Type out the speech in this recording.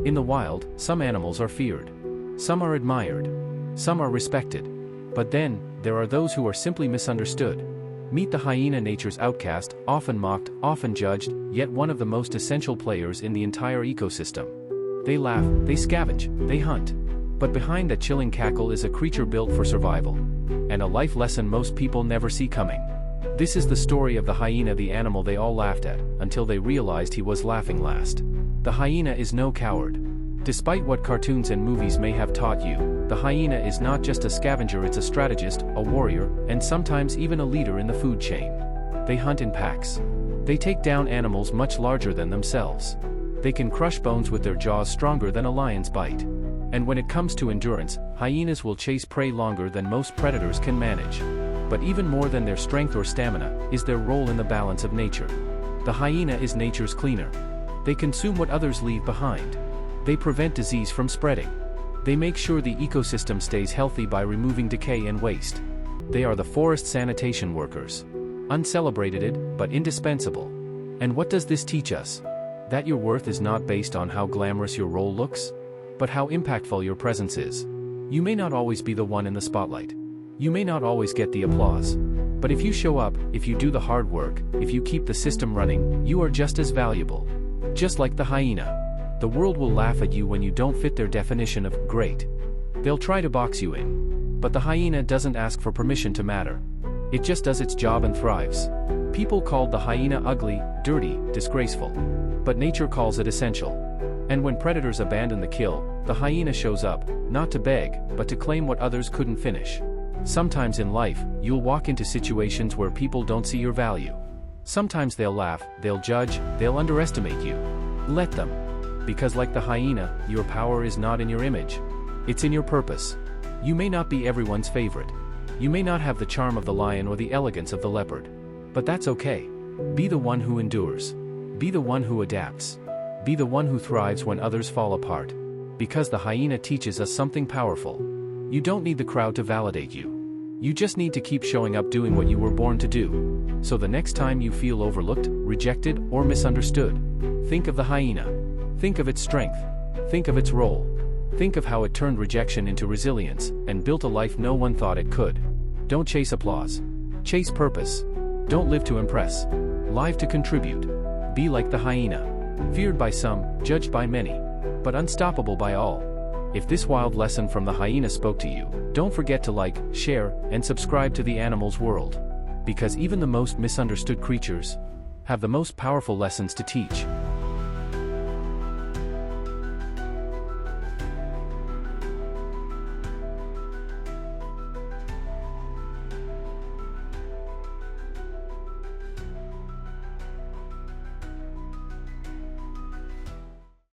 In the wild, some animals are feared. Some are admired. Some are respected. But then, there are those who are simply misunderstood. Meet the hyena, nature's outcast, often mocked, often judged, yet one of the most essential players in the entire ecosystem. They laugh, they scavenge, they hunt. But behind that chilling cackle is a creature built for survival. And a life lesson most people never see coming. This is the story of the hyena, the animal they all laughed at, until they realized he was laughing last. The hyena is no coward. Despite what cartoons and movies may have taught you, the hyena is not just a scavenger, it's a strategist, a warrior, and sometimes even a leader in the food chain. They hunt in packs. They take down animals much larger than themselves. They can crush bones with their jaws stronger than a lion's bite. And when it comes to endurance, hyenas will chase prey longer than most predators can manage. But even more than their strength or stamina, is their role in the balance of nature. The hyena is nature's cleaner. They consume what others leave behind. They prevent disease from spreading. They make sure the ecosystem stays healthy by removing decay and waste. They are the forest sanitation workers. Uncelebrated, but indispensable. And what does this teach us? That your worth is not based on how glamorous your role looks, but how impactful your presence is. You may not always be the one in the spotlight. You may not always get the applause. But if you show up, if you do the hard work, if you keep the system running, you are just as valuable. Just like the hyena. The world will laugh at you when you don't fit their definition of great. They'll try to box you in. But the hyena doesn't ask for permission to matter. It just does its job and thrives. People called the hyena ugly, dirty, disgraceful. But nature calls it essential. And when predators abandon the kill, the hyena shows up, not to beg, but to claim what others couldn't finish. Sometimes in life, you'll walk into situations where people don't see your value. Sometimes they'll laugh, they'll judge, they'll underestimate you. Let them. Because like the hyena, your power is not in your image. It's in your purpose. You may not be everyone's favorite. You may not have the charm of the lion or the elegance of the leopard. But that's okay. Be the one who endures. Be the one who adapts. Be the one who thrives when others fall apart. Because the hyena teaches us something powerful. You don't need the crowd to validate you. You just need to keep showing up, doing what you were born to do. So the next time you feel overlooked, rejected, or misunderstood, think of the hyena. Think of its strength. Think of its role. Think of how it turned rejection into resilience, and built a life no one thought it could. Don't chase applause. Chase purpose. Don't live to impress. Live to contribute. Be like the hyena. Feared by some, judged by many, but unstoppable by all. If this wild lesson from the hyena spoke to you, don't forget to like, share, and subscribe to the Animals World. Because even the most misunderstood creatures have the most powerful lessons to teach.